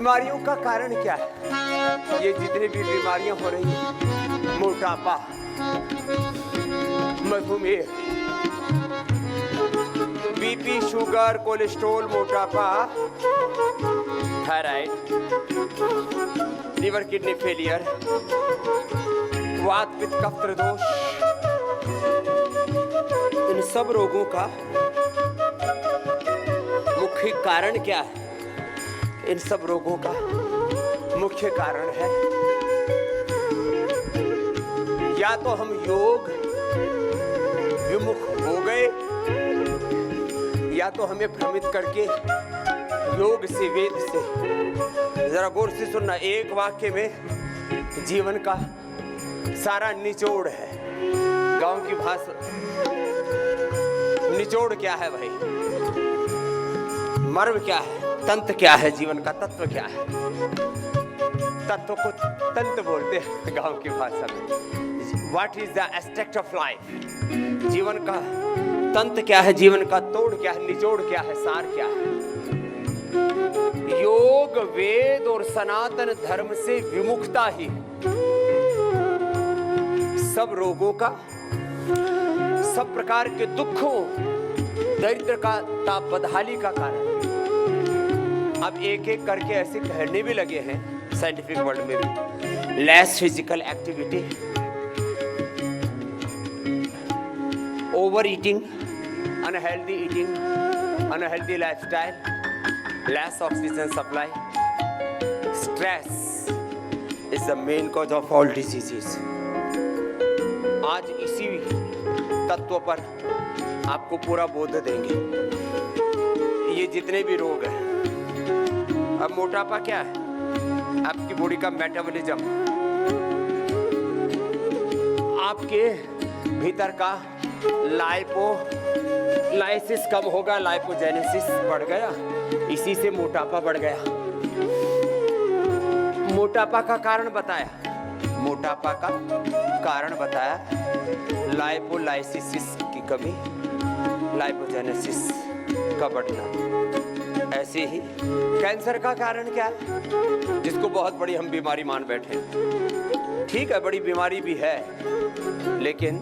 बीमारियों का कारण क्या है? ये जितनी भी बीमारियां हो रही हैं, मोटापा, मधुमेह, बीपी, शुगर, कोलेस्ट्रॉल, मोटापा, थायराइड, लीवर किडनी फेलियर, वात पित्त कफ दोष, इन सब रोगों का मुख्य कारण क्या है? इन सब रोगों का मुख्य कारण है या तो हम योग विमुख हो गए, या तो हमें भ्रमित करके योग से, वेद से, जरा गौर से सुनना, एक वाक्य में जीवन का सारा निचोड़ है। गांव की भाषा, निचोड़ क्या है भाई? मर्म क्या है? तंत्र क्या है? जीवन का तत्व क्या है? तत्व को तंत्र बोलते हैं गांव की भाषा में। What is the aspect of life? जीवन का तंत्र क्या है? जीवन का तोड़ क्या है? निचोड़ क्या है? सार क्या है? योग, वेद और सनातन धर्म से विमुखता ही सब रोगों का, सब प्रकार के दुखों, दरिद्र का, बदहाली का कारण। अब एक एक करके ऐसे कहने भी लगे हैं साइंटिफिक वर्ल्ड में भी, less physical activity, over eating, unhealthy eating, unhealthy lifestyle, less oxygen supply, stress is the main cause of all diseases. आज इसी तत्व पर आपको पूरा बोध देंगे। ये जितने भी रोग हैं, अब मोटापा क्या है? आपकी बॉडी का मेटाबॉलिज्म, आपके भीतर का लाइपोलाइसिस कम होगा, लाइपोजेनेसिस बढ़ गया, इसी से मोटापा बढ़ गया। मोटापा का कारण बताया, मोटापा का कारण बताया लाइपोलाइसिस की कमी, लाइपोजेनेसिस का बढ़ना। ऐसे ही कैंसर का कारण क्या है? जिसको बहुत बड़ी हम बीमारी मान बैठे। ठीक है, बड़ी बीमारी भी है, लेकिन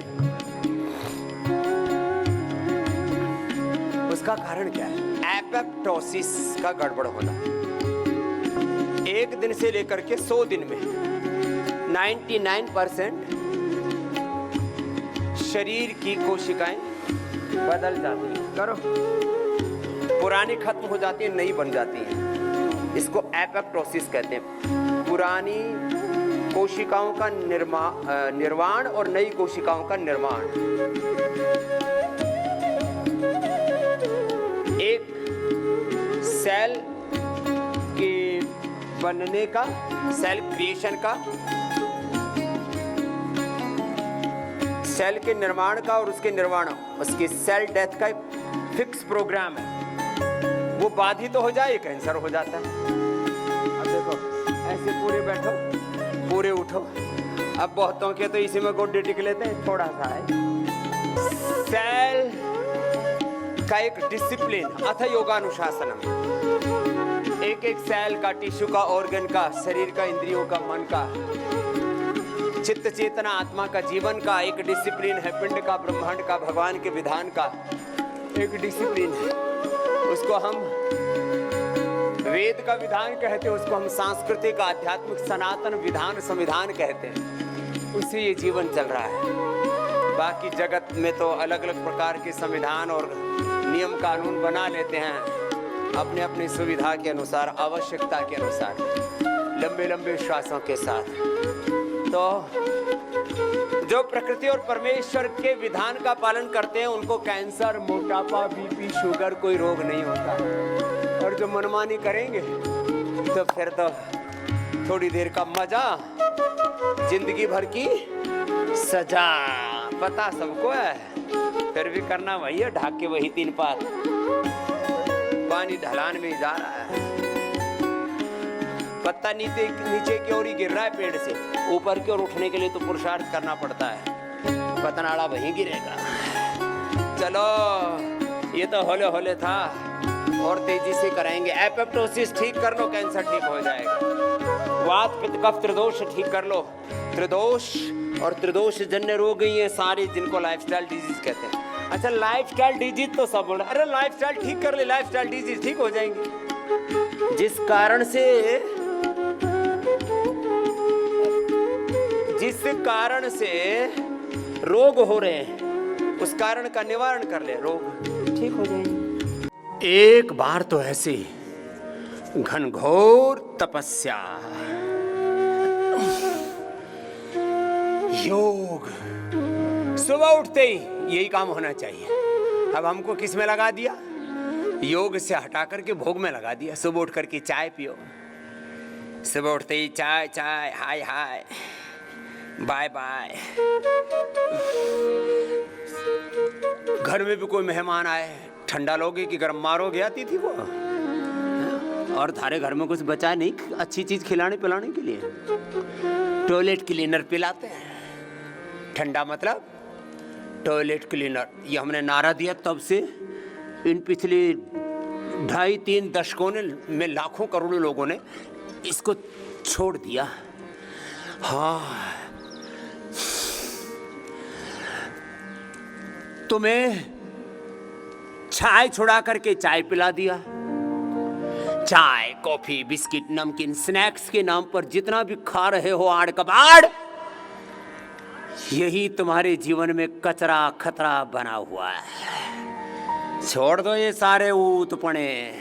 उसका कारण क्या है? एपोप्टोसिस का गड़बड़ होना। एक दिन से लेकर के 100 दिन में 99% शरीर की कोशिकाएं बदल जाती हैं। करो, पुरानी खत्म हो जाती है, नई बन जाती है। इसको एपोप्टोसिस कहते हैं। पुरानी कोशिकाओं का निर्वाण और नई कोशिकाओं का निर्माण। एक सेल के बनने का, सेल क्रिएशन का, सेल के निर्माण का और उसके निर्वाण, उसकी सेल डेथ का एक फिक्स प्रोग्राम है। वो बाधित तो हो जाए, कैंसर हो जाता है। अब देखो, ऐसे पूरे बैठो, पूरे उठो। अब बहुतों के तो इसी में गोड्डे टिक लेते हैं, थोड़ा सा है। सेल का एक डिसिप्लिन, अथ योगानुशासनम। एक एक सेल का, टिश्यू का, ऑर्गन का, शरीर का, इंद्रियों का, मन का, चित्त चेतना, आत्मा का, जीवन का एक डिसिप्लिन है। पिंड का, ब्रह्मांड का, भगवान के विधान का एक डिसिप्लिन है। उसको हम वेद का विधान कहते हैं, उसको हम सांस्कृतिक, आध्यात्मिक, सनातन विधान, संविधान कहते हैं। उससे ये जीवन चल रहा है। बाकी जगत में तो अलग अलग प्रकार के संविधान और नियम कानून बना लेते हैं अपने अपनी सुविधा के अनुसार, आवश्यकता के अनुसार, लंबे लंबे श्वासों के साथ। तो जो प्रकृति और परमेश्वर के विधान का पालन करते हैं उनको कैंसर, मोटापा, बीपी, शुगर कोई रोग नहीं होता। और जो मनमानी करेंगे तो फिर तो थोड़ी देर का मजा, जिंदगी भर की सजा। पता सबको है, फिर भी करना वही है, ढाक के वही 3 पात। पानी ढलान में ही जा रहा है, पत्ता नीचे की ओर ही गिर रहा है पेड़ से, ऊपर की ओर उठने के लिए तो पुरुषार्थ करना पड़ता है, पतनाड़ा वहीं गिरेगा। चलो, ये तो होले होले था, और तेजी से कराएंगे। एपोप्टोसिस ठीक कर लो, कैंसर ठीक हो जाएगा। वात पित्त कफ त्रिदोष ठीक कर लो। त्रिदोष और त्रिदोष जन्य रोग ये सारे जिनको लाइफस्टाइल डिजीज कहते हैं। अच्छा, लाइफस्टाइल डिजीज तो सब बोल रहे, अरे लाइफस्टाइल ठीक कर ले, लाइफस्टाइल डिजीज ठीक हो जाएंगे। जिस कारण से रोग हो रहे हैं, उस कारण का निवारण कर ले, रोग ठीक हो जाएंगे। एक बार तो ऐसे घनघोर तपस्या, योग, सुबह उठते ही यही काम होना चाहिए। अब हमको किस में लगा दिया? योग से हटा करके भोग में लगा दिया। सुबह उठ करके चाय पियो, सुबह उठते ही चाय चाय, हाय हाय, बाय बाय। घर में भी कोई मेहमान आए, ठंडा लोगे कि गर्म मारोगे, आती थी वो। और थारे घर में कुछ बचा नहीं अच्छी चीज खिलाने पिलाने के लिए, टॉयलेट क्लीनर पिलाते हैं। ठंडा मतलब टॉयलेट क्लीनर, ये हमने नारा दिया तब से इन पिछले 2.5-3 दशकों में लाखों करोड़ों लोगों ने इसको छोड़ दिया। हाँ, तुम्हें चाय छुड़ा करके चाय पिला दिया। चाय, कॉफी, बिस्किट, नमकीन, स्नैक्स के नाम पर जितना भी खा रहे हो आड़ कबाड़, यही तुम्हारे जीवन में कचरा खतरा बना हुआ है। छोड़ दो ये सारे ऊतपने,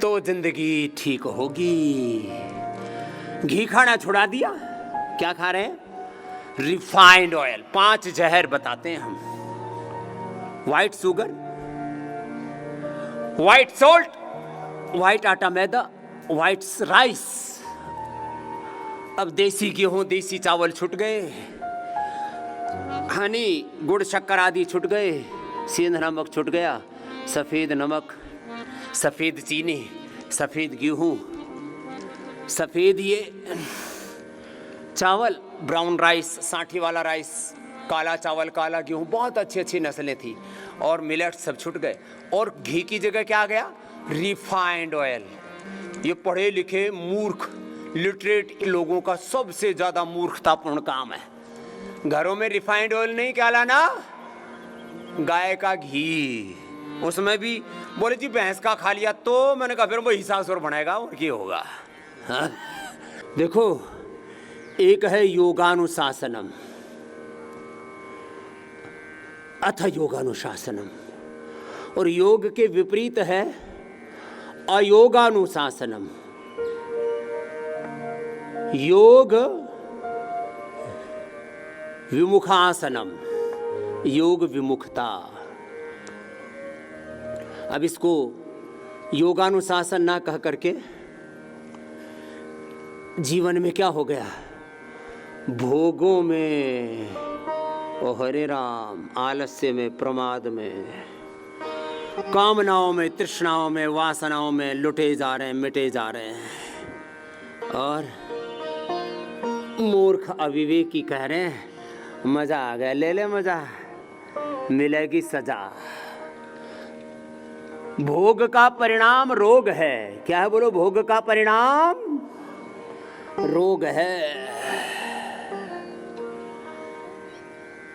तो जिंदगी ठीक होगी। घी खाना छुड़ा दिया, क्या खा रहे हैं? Refined oil. 5 जहर बताते हैं हम। White sugar, white salt, white आटा मैदा, व्हाइट राइस। अब देसी गेहूं, देसी चावल छूट गए, हनी, गुड़, शक्कर आदि छूट गए, सेंध नमक छूट गया, सफेद नमक, सफेद चीनी, सफेद गेहूं, सफेद ये चावल, ब्राउन राइस, सांठी वाला राइस, काला चावल, काला गेहूं, बहुत अच्छी अच्छी नस्लें थी। और मिलेट सब छूट गए। और घी की जगह क्या आ गया? Refined oil. ये पढ़े लिखे मूर्ख लिटरेट लोगों का सबसे ज्यादा मूर्खतापूर्ण काम है। घरों में रिफाइंड ऑयल नहीं, क्या लाना? गाय का घी। उसमें भी बोले जी भैंस का खा लिया, तो मैंने कहा फिर वो हिसासुर बनाएगा और क्या होगा। हाँ? देखो, एक है योगानुशासनम, अथ योगानुशासनम, और योग के विपरीत है अयोगानुशासनम। योग विमुखासनम, योग विमुखता। अब इसको योगानुशासन ना कह करके जीवन में क्या हो गया? भोगों में, ओ हरे राम, आलस्य में, प्रमाद में, कामनाओं में, तृष्णाओं में, वासनाओं में लुटे जा रहे हैं, मिटे जा रहे हैं। और मूर्ख अविवेकी कह रहे हैं मजा आ गया, ले ले मजा, मिलेगी सजा। भोग का परिणाम रोग है। क्या है बोलो? भोग का परिणाम रोग है।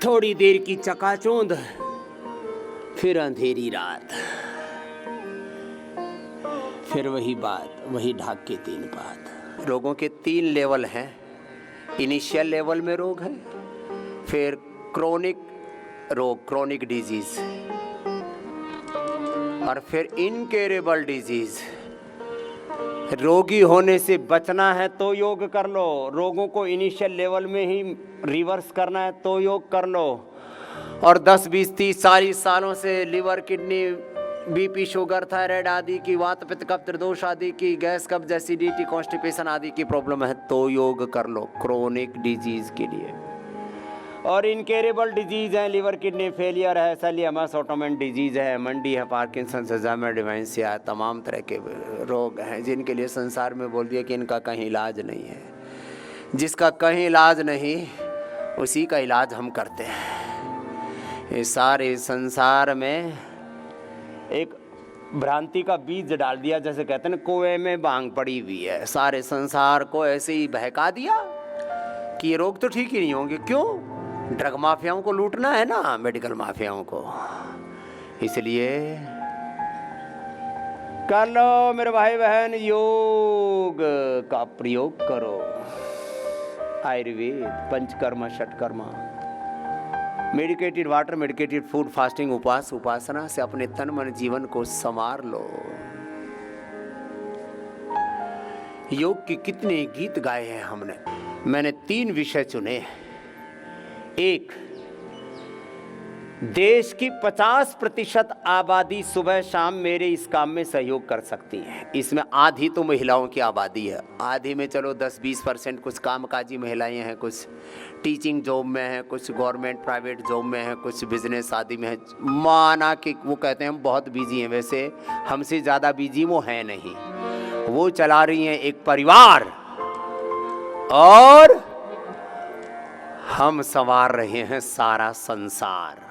थोड़ी देर की चकाचौंध, फिर अंधेरी रात, फिर वही बात, वही ढाक के 3 बात। रोगों के 3 लेवल हैं। इनिशियल लेवल में रोग है, फिर क्रोनिक रोग, क्रोनिक डिजीज, और फिर इनक्योरेबल डिजीज। रोगी होने से बचना है तो योग कर लो, रोगों को इनिशियल लेवल में ही रिवर्स करना है तो योग कर लो। और 10, 20, 30, 40 सालों से liver, kidney, BP, sugar, thyroid आदि की, वात पित्त कफ त्रिदोष आदि की, गैस कब्ज, एसिडिटी, कॉन्स्टिपेशन आदि की प्रॉब्लम है तो योग कर लो क्रोनिक डिजीज के लिए। और इनक्योरेबल डिजीज है, लिवर किडनी फेलियर है, सेलियमस, ऑटोमेन डिजीज है, मंडी है, पार्किंसंस, अल्जाइमर, डिमेंशिया, तमाम तरह के रोग हैं जिनके लिए संसार में बोल दिया कि इनका कहीं इलाज नहीं है। जिसका कहीं इलाज नहीं, उसी का इलाज हम करते हैं। इस सारे संसार में एक भ्रांति का बीज डाल दिया, जैसे कहते हैं ना कुएं में बांग पड़ी हुई है, सारे संसार को ऐसे ही बहका दिया कि ये रोग तो ठीक ही नहीं होंगे। क्यों? ड्रग माफियाओं को लूटना है ना, मेडिकल माफियाओं को। इसलिए कर लो मेरे भाई बहन, योग का प्रयोग करो। Ayurveda, Panchakarma, Shatkarma, medicated water, medicated food, fasting, उपवास, उपासना से अपने तन मन जीवन को संवार लो। योग के कितने गीत गाए हैं हमने। मैंने 3 विषय चुने। एक, देश की 50% आबादी सुबह शाम मेरे इस काम में सहयोग कर सकती है। इसमें आधी तो महिलाओं की आबादी है, आधी में चलो 10-20% कुछ कामकाजी महिलाएं हैं, कुछ टीचिंग जॉब में हैं, कुछ गवर्नमेंट प्राइवेट जॉब में हैं, कुछ बिजनेस आदि में है। माना कि वो कहते हैं हम बहुत बिजी हैं, वैसे हमसे ज़्यादा बिजी वो हैं नहीं। वो चला रही हैं एक परिवार और हम संवार रहे हैं सारा संसार।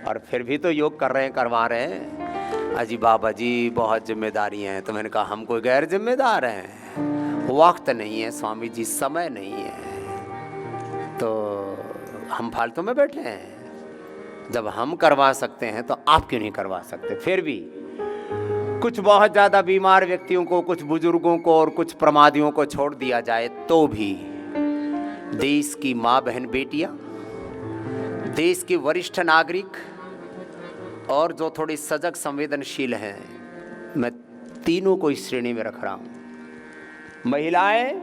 और फिर भी तो योग कर रहे हैं, करवा रहे हैं। अजी बाबा जी बहुत जिम्मेदारी हैं। तो मैंने कहा हम कोई गैर जिम्मेदार हैं? वक्त नहीं है स्वामी जी, समय नहीं है, तो हम फालतू में बैठे हैं। जब हम करवा सकते हैं तो आप क्यों नहीं करवा सकते? फिर भी कुछ बहुत ज़्यादा बीमार व्यक्तियों को, कुछ बुजुर्गों को और कुछ प्रमादियों को छोड़ दिया जाए तो भी देश की माँ बहन बेटियां, देश के वरिष्ठ नागरिक और जो थोड़ी सजग संवेदनशील हैं, मैं तीनों को इस श्रेणी में रख रहा हूं। महिलाएं,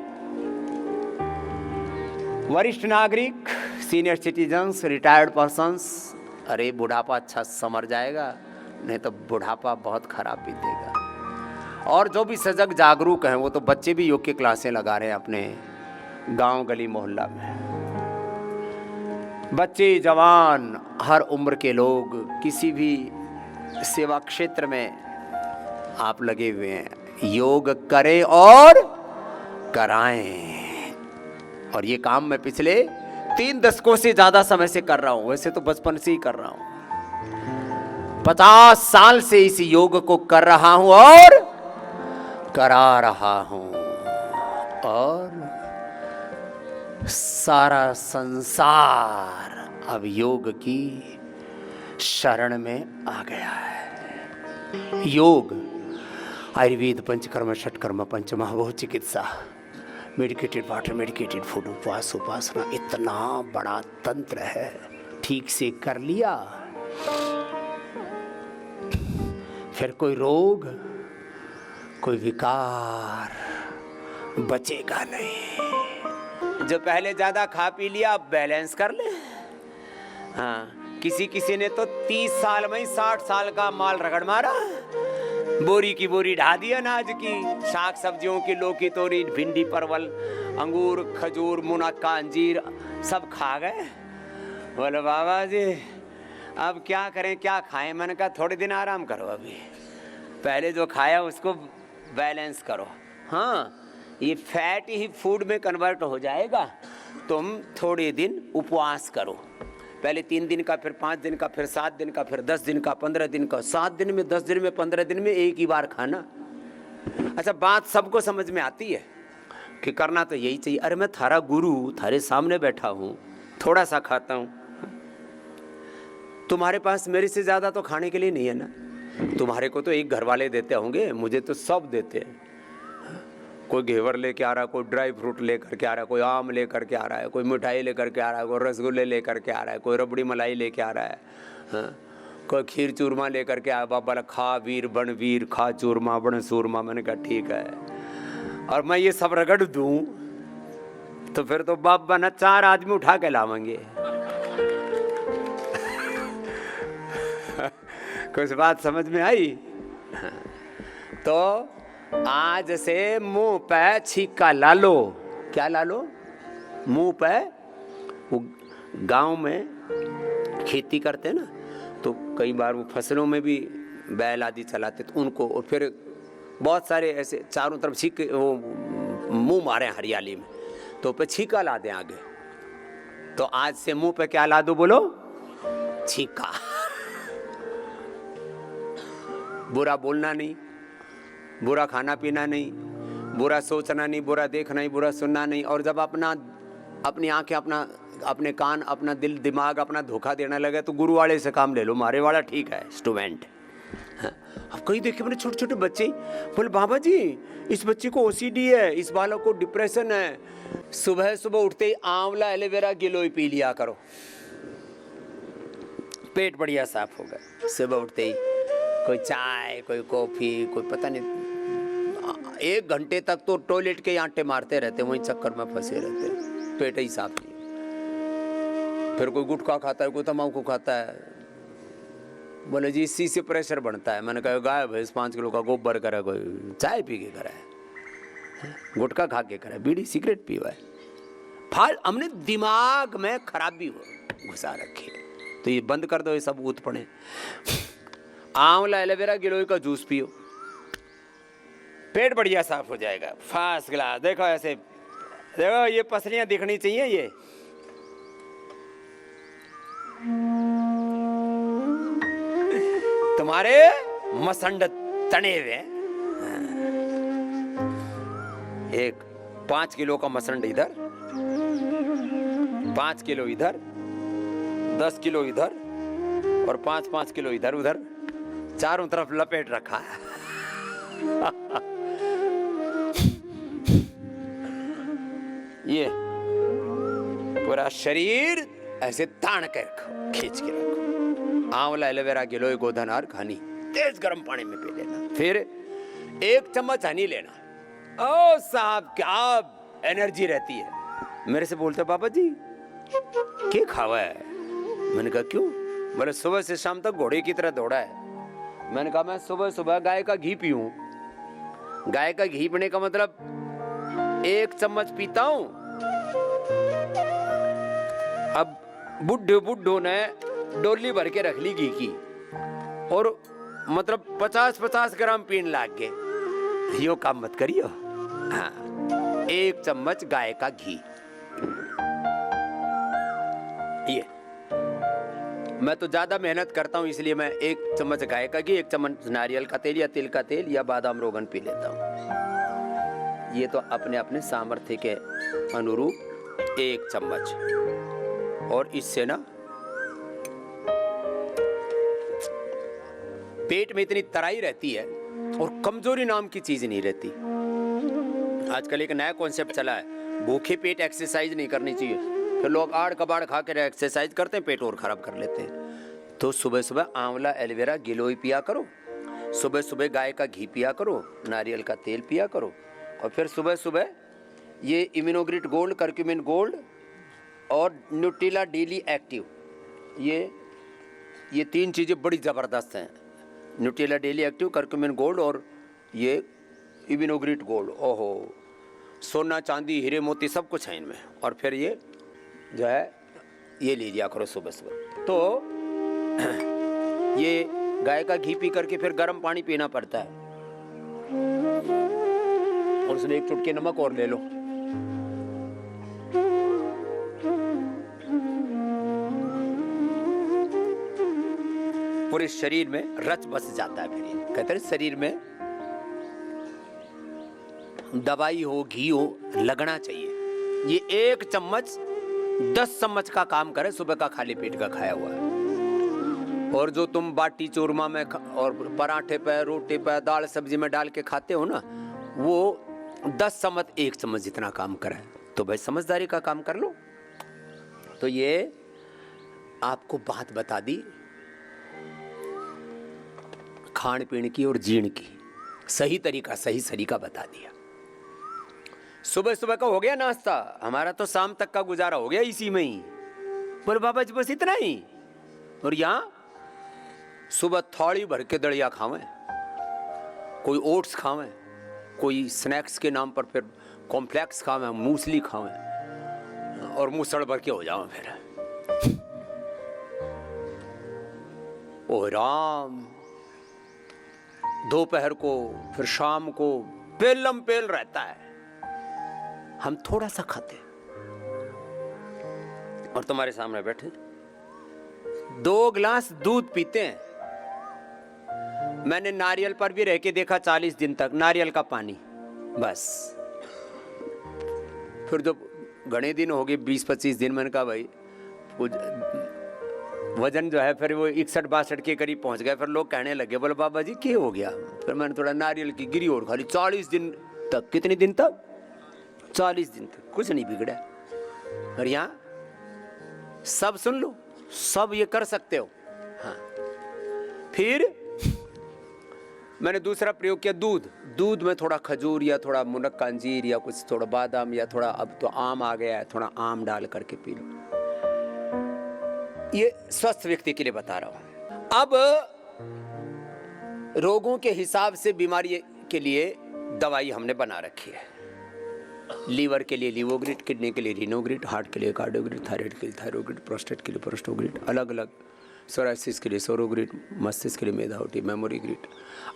वरिष्ठ नागरिक, सीनियर सिटीजन्स, रिटायर्ड पर्सन्स। अरे बुढ़ापा अच्छा समर जाएगा, नहीं तो बुढ़ापा बहुत खराब बीतेगा। और जो भी सजग जागरूक हैं, वो तो बच्चे भी योग की क्लासें लगा रहे हैं अपने गांव गली मोहल्ला में। बच्चे, जवान, हर उम्र के लोग, किसी भी सेवा क्षेत्र में आप लगे हुए हैं, योग करें और कराएं। और ये काम मैं पिछले 3 दशकों से ज्यादा समय से कर रहा हूं। वैसे तो बचपन से ही कर रहा हूं, 50 साल से इस योग को कर रहा हूं और करा रहा हूं। और सारा संसार अब योग की शरण में आ गया है। योग, आयुर्वेद, पंचकर्म, षटकर्म, पंचमहाभूत चिकित्सा, मेडिकेटेड वाटर, मेडिकेटेड फूड, उपवास, उपासना, इतना बड़ा तंत्र है। ठीक से कर लिया, फिर कोई रोग, कोई विकार बचेगा नहीं। जो पहले ज्यादा खा पी लिया अब बैलेंस कर ले। हाँ, किसी ने तो 30 साल में ही 60 साल का माल रगड़ मारा। बोरी की बोरी ढा दी अनाज की, साग सब्जियों की, लौकी, तोरी, भिंडी, परवल, अंगूर, खजूर, मुनक्का, अंजीर सब खा गए। बोले बाबा जी अब क्या करें, क्या खाएं? मैंने कहा थोड़े दिन आराम करो, अभी पहले जो खाया उसको बैलेंस करो। हाँ, ये फैट ही फूड में कन्वर्ट हो जाएगा। तुम थोड़े दिन उपवास करो, पहले 3 दिन का, फिर 5 दिन का, फिर 7 दिन का, फिर 10 दिन का, 15 दिन का, 7 दिन में, 10 दिन में, 15 दिन में एक ही बार खाना। अच्छा, बात सबको समझ में आती है कि करना तो यही चाहिए। अरे मैं थारा गुरु, थारे सामने बैठा हूँ, थोड़ा सा खाता हूँ, तुम्हारे पास मेरे से ज़्यादा तो खाने के लिए नहीं है ना। तुम्हारे को तो एक घर वाले देते होंगे, मुझे तो सब देते हैं। कोई घेवर लेके आ रहा है, कोई ड्राई फ्रूट लेकर के आ रहा है, कोई आम लेकर के आ रहा है, कोई मिठाई लेकर के आ रहा है, कोई रसगुल्ले लेकर के आ रहा है, कोई रबड़ी मलाई लेके आ रहा है, हाँ? कोई खीर चूरमा लेकर के आया। बाबा खा वीर बन वीर, खा चूरमा बन सूरमा। मैंने कहा ठीक है, और मैं ये सब रगड़ दूं तो फिर तो बाबा ना 4 आदमी उठा के लावेंगे। कुछ बात समझ में आई? तो आज से मुंह पे छीका ला लो। क्या ला लो? मुंह पे। वो गांव में खेती करते ना, तो कई बार वो फसलों में भी बैल आदि चलाते, तो उनको, और फिर बहुत सारे ऐसे चारों तरफ छीक वो मुंह मारे हरियाली में, तो पे छीका ला दें आगे। तो आज से मुंह पे क्या ला दो? बोलो, छीका। बुरा बोलना नहीं, बुरा खाना पीना नहीं, बुरा सोचना नहीं, बुरा देखना नहीं, बुरा सुनना नहीं। और जब अपनी आंखें, अपने कान, अपना दिल दिमाग अपना धोखा देने लगे तो गुरु वाले से काम ले लो, मारे वाला ठीक है स्टूडेंट। अब कहीं देखे मैंने छोटे छोटे बच्चे बोले बाबा जी इस बच्चे को ओसीडी है, इस बालक को डिप्रेशन है, सुबह सुबह उठते ही आंवला एलोवेरा गिलोय पी लिया करो, पेट बढ़िया साफ होगा। सुबह उठते ही कोई चाय, कोई कॉफी, कोई पता नहीं, 1 घंटे तक तो टॉयलेट के आंटे मारते रहते, वहीं चक्कर में फंसे रहते, पेट ही साफ नहीं। फिर कोई गुटखा खाता है, कोई तम्बाकू खाता है, बोले जी इसी से प्रेशर बढ़ता है। मैंने कहा गाय भैंस 5 किलो का गोबर करा, कोई चाय पी के करा है, गुटखा खा के करा है, बीड़ी सिगरेट पी हुआ है, फाल हमने दिमाग में खराबी घुसा रखी है। तो ये बंद कर दो, ये सब उत्पन्न। आंवला एलोवेरा गिलोय का जूस पियो, पेट बढ़िया साफ हो जाएगा, फर्स्ट क्लास। देखो ऐसे देखो, ये पसलियां दिखनी चाहिए, ये तुम्हारे मसंड तने हुए। एक 5 किलो का मसंड इधर, 5 किलो इधर, 10 किलो इधर और 5-5 किलो इधर उधर, चारों तरफ लपेट रखा है। ये पूरा शरीर ऐसे तान कर रखो, खींच के रखो। आंवला एलोवेरा गिलोय गोधन और हनी तेज गर्म पानी में पी लेना, फिर 1 चम्मच हनी लेना। ओ साहब क्या एनर्जी रहती है। मेरे से बोलते बाबा जी क्या खावा है? मैंने कहा क्यों? बोले सुबह से शाम तक घोड़े की तरह दौड़ा है। मैंने कहा मैं सुबह सुबह गाय का घी पीऊं। गाय का घी पीने का मतलब 1 चम्मच पीता हूं। अब बुड्ढो ने डोली भर के रख ली घी की और मतलब 50-50 ग्राम पीने लाग गए। यो काम मत करियो। हाँ, 1 चम्मच गाय का घी। ये मैं तो ज्यादा मेहनत करता हूं, इसलिए मैं 1 चम्मच गाय का घी, 1 चम्मच नारियल का तेल या तिल का तेल या बादाम रोगन पी लेता हूं। ये तो अपने अपने सामर्थ्य के अनुरूप 1 चम्मच। और इससे ना पेट में इतनी तराई रहती है और कमजोरी नाम की चीज नहीं रहती। आजकल एक नया कॉन्सेप्ट चला है, भूखे पेट एक्सरसाइज नहीं करनी चाहिए। फिर लोग आड़ कबाड़ खा कर एक्सरसाइज करते हैं, पेट और खराब कर लेते हैं। तो सुबह सुबह आंवला एलोवेरा गिलोय पिया करो, सुबह सुबह गाय का घी पिया करो, नारियल का तेल पिया करो, और फिर सुबह सुबह ये इम्यूनोग्रिट गोल्ड, करक्यूमिन गोल्ड और न्यूट्रिला डेली एक्टिव, ये 3 चीज़ें बड़ी ज़बरदस्त हैं। Nutrela daily active, curcumin gold और ये इम्यूनोग्रिट गोल्ड। ओहो, सोना चांदी हीरे मोती सब कुछ है इनमें। और फिर ये जो है ये ले लिया करो सुबह सुबह। तो ये गाय का घी पी करके फिर गर्म पानी पीना पड़ता है और उसमें 1 चुटकी नमक और ले लो। पूरे शरीर में रच बस जाता है। फिर कहते हैं शरीर में दवाई हो, घी हो, लगना चाहिए। ये 1 चम्मच 10 चम्मच का काम करे सुबह का खाली पेट का खाया हुआ है। और जो तुम बाटी चूरमा में और पराठे पे, रोटी पे, दाल सब्जी में डाल के खाते हो ना, वो 10 चम्मच 1 चम्मच जितना काम करे। तो भाई समझदारी का काम कर लो। तो ये आपको बात बता दी खान पीन की और जीण की, सही तरीका, सही सलीका बता दिया। सुबह सुबह का हो गया नाश्ता, हमारा तो शाम तक का गुजारा हो गया इसी में ही। बोले बाबा जी बस इतना ही? और यहाँ सुबह थाली भर के दड़िया खावें, कोई ओट्स खावें, कोई स्नैक्स के नाम पर फिर कॉम्प्लेक्स खावें, मूसली खावें और मुसड़ भर के हो जाओ फिर। ओ राम, दोपहर को फिर शाम को पेलम पेल रहता है। हम थोड़ा सा खाते और तुम्हारे सामने बैठे 2 गिलास दूध पीते हैं। मैंने नारियल पर भी रह के देखा 40 दिन तक, नारियल का पानी बस। फिर जब घने दिन हो गए, 20-25 दिन, मैंने कहा भाई वजन जो है फिर वो 61-62 के करीब पहुंच गया। फिर लोग कहने लगे, बोले बाबा जी क्या हो गया? फिर मैंने थोड़ा नारियल की गिरी और खाली 40 दिन तक। कितने दिन तक? 40 दिन तक कुछ नहीं बिगड़ा। और यहाँ सब सुन लो, सब ये कर सकते हो। हाँ, फिर मैंने दूसरा प्रयोग किया, दूध में थोड़ा खजूर या थोड़ा मुनक्का अंजीर या कुछ थोड़ा बादाम या थोड़ा, अब तो आम आ गया है, थोड़ा आम डाल करके पी लो। ये स्वस्थ व्यक्ति के लिए बता रहा हूं। अब रोगों के हिसाब से बीमारी के लिए दवाई हमने बना रखी है। लीवर के लिए लीवोग्रिड, किडनी के लिए रीनोग्रिड, हार्ट के लिए कार्डियोग्रिड, थायराइड के लिए थायरोग्रिड, प्रोस्टेट के लिए प्रोस्टोग्रिड, अलग अलग, सोराइसिस के लिए सोरोग्रिड, मस्तिष्क के लिए मेधावटी, मेमोरी ग्रिड,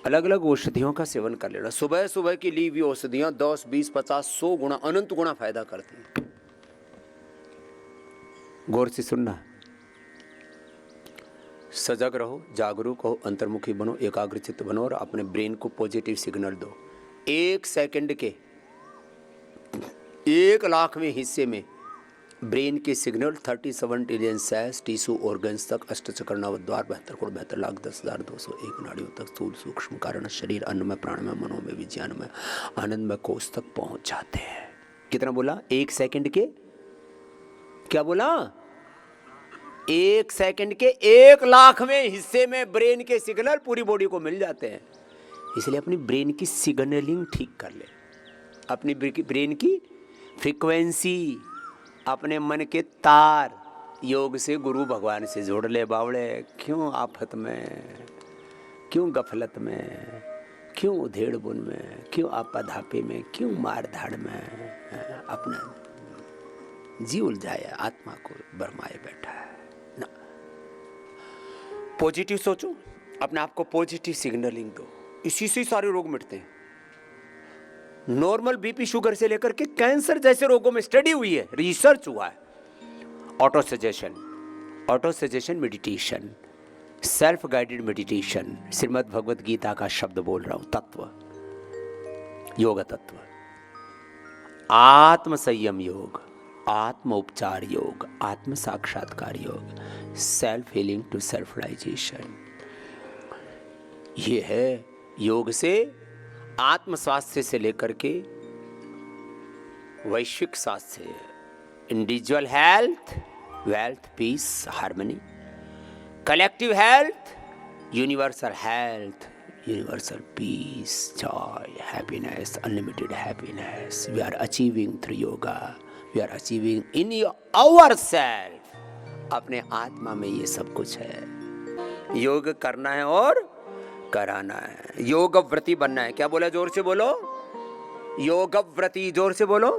अलग अलग औषधियों का सेवन कर लेना। सुबह सुबह की ली हुई औषधियां 10, 20, 50, 100 गुना, अनंत गुना फायदा करती हैं। गौर से सुनना, सजग रहो, जागरूक हो, अंतर्मुखी बनो, एकाग्रचित्त बनो और अपने ब्रेन को पॉजिटिव सिग्नल दो। 1 सेकंड के 1,00,000वें हिस्से में ब्रेन के signal 37 trillion cells, tissue, organs तक, अष्टचक्र, नवद्वार, 72 करोड़ 72 लाख 10,201 नाड़ियों तक, स्थूल सूक्ष्म कारण शरीर, अन्न में, प्राण में, मनो में, विज्ञान में, आनंद में, कोष तक पहुंच जाते हैं। कितना बोला? 1 सेकंड के, क्या बोला? 1 सेकंड के 1,00,000वें हिस्से में ब्रेन के सिग्नल पूरी बॉडी को मिल जाते हैं। इसलिए अपनी ब्रेन की सिग्नलिंग ठीक कर ले, अपनी ब्रेन की फ्रीक्वेंसी, अपने मन के तार योग से, गुरु भगवान से जोड़ ले। बावड़े, क्यों आफत में, क्यों गफलत में, क्यों उधेड़ बुन में, क्यों आपाधापे में, क्यों मार धाड़ में अपना जी उलझाया, आत्मा को बरमाए बैठा है ना। पॉजिटिव सोचो, अपने आप को पॉजिटिव सिग्नलिंग दो, इसी से सारे रोग मिटते हैं। नॉर्मल बीपी शुगर से लेकर के कैंसर जैसे रोगों में स्टडी हुई है, रिसर्च हुआ है। Auto suggestion meditation, self guided meditation, Shrimad Bhagavad Gita का शब्द बोल रहा हूं, तत्व, योग तत्व, आत्म संयम योग, आत्म उपचार योग, आत्म साक्षात्कार योग, self healing to self realisation. ये है योग से आत्म स्वास्थ्य से लेकर के वैश्विक स्वास्थ्य, individual health, wealth, peace, harmony, collective health, universal health, universal peace, joy, happiness, unlimited happiness. We are achieving through yoga. We are achieving in ourself. अपने आत्मा में ये सब कुछ है। योग करना है और कराना है। योग व्रती बनना है। क्या बोला? जोर से बोलो। योग व्रती, जोर से बोलो।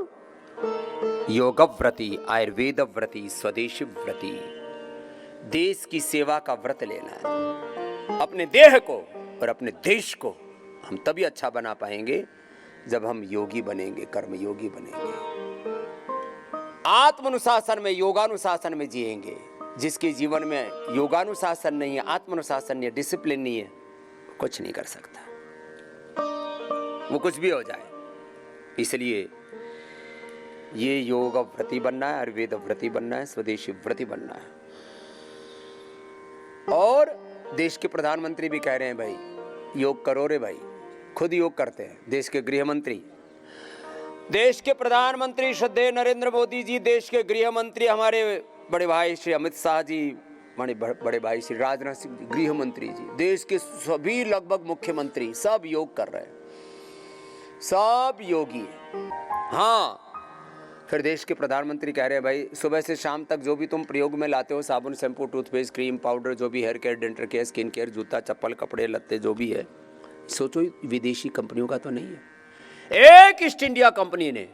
योग व्रती, आयुर्वेद व्रती, स्वदेशी व्रती, देश की सेवा का व्रत लेना है। अपने देह को और अपने देश को हम तभी अच्छा बना पाएंगे जब हम योगी बनेंगे, कर्म योगी बनेंगे, आत्मानुशासन में, योगानुशासन में जिएंगे। जिसके जीवन में योगानुशासन नहीं है, आत्मानुशासन नहीं है, डिसिप्लिन नहीं है, कुछ नहीं कर सकता, वो कुछ भी हो जाए। इसलिए ये योग व्रती बनना है, आयुर्वेद व्रती बनना है, स्वदेशी व्रती बनना है। और देश के प्रधानमंत्री भी कह रहे हैं भाई योग करो रे भाई, खुद योग करते हैं। देश के गृह मंत्री, देश के प्रधानमंत्री श्रद्धेय नरेंद्र मोदी जी, देश के गृह मंत्री हमारे बड़े भाई श्री अमित शाह जी, बड़े भाई श्री राजनाथ सिंह जी, गृह मंत्री जी, देश के सभी लगभग मुख्यमंत्री सब योग कर रहे हैं, सब योगी। हाँ, फिर देश के प्रधानमंत्री कह रहे हैं भाई सुबह से शाम तक जो भी तुम प्रयोग में लाते हो, साबुन, शैम्पू, टूथपेस्ट, क्रीम, पाउडर, जो भी hair care, dental care, skin care, जूता, चप्पल, कपड़े, लत्ते, जो भी है, सोचो विदेशी कंपनियों का तो नहीं है। एक ईस्ट इंडिया कंपनी ने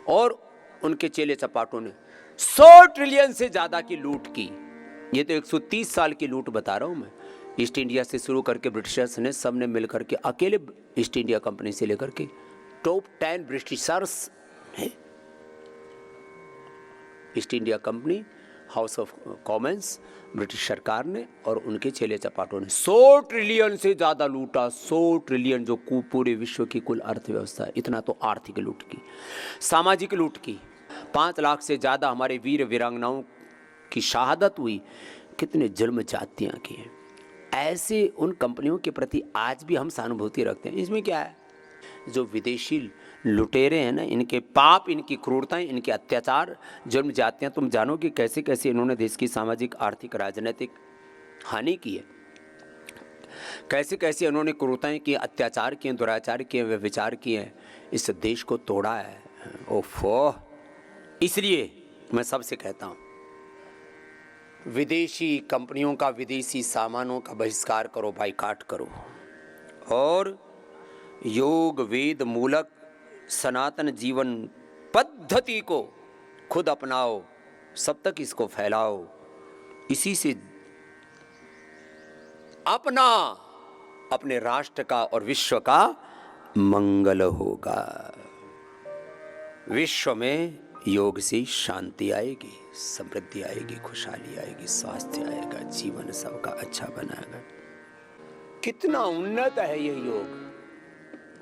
और उनके चेले चपाटों ने 100 ट्रिलियन से ज्यादा की लूट की। ये तो 130 साल की लूट बता रहा हूं मैं। ईस्ट इंडिया से शुरू करके ब्रिटिशर्स ने, सब ने मिलकर के, अकेले ईस्ट इंडिया कंपनी से लेकर के टॉप 10 ब्रिटिशर्स हैं। East India company, house of Commons, British सरकार ने और उनके चेले चपाटों ने 100 ट्रिलियन से ज़्यादा लूटा। 100 ट्रिलियन, जो पूरे विश्व की कुल अर्थव्यवस्था, इतना तो आर्थिक लूट की, सामाजिक लूट की। 5 लाख से ज़्यादा हमारे वीर वीरांगनाओं की शहादत हुई, कितने जुल्म जातियाँ की हैं। ऐसे उन कंपनियों के प्रति आज भी हम सहानुभूति रखते हैं। इसमें क्या है, जो विदेशी लुटेरे हैं ना, इनके पाप, इनकी क्रूरताएं, इनके अत्याचार, जुल्म जातियाँ, तुम जानोगे कैसे कैसे इन्होंने देश की सामाजिक, आर्थिक, राजनीतिक हानि की है, कैसे कैसे इन्होंने क्रूरताएं की, अत्याचार किए, दुराचार किए, व्यभिचार किए हैं, इस देश को तोड़ा है। ओफो, इसलिए मैं सबसे कहता हूँ, विदेशी कंपनियों का, विदेशी सामानों का बहिष्कार करो, बाइकाट करो, और योग वेद मूलक सनातन जीवन पद्धति को खुद अपनाओ, सब तक इसको फैलाओ। इसी से अपने राष्ट्र का और विश्व का मंगल होगा। विश्व में योग से शांति आएगी, समृद्धि आएगी, खुशहाली आएगी, स्वास्थ्य आएगा, जीवन सबका अच्छा बनाएगा। कितना उन्नत है ये योग,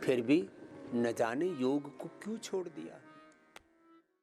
फिर भी न जाने योग को क्यों छोड़ दिया।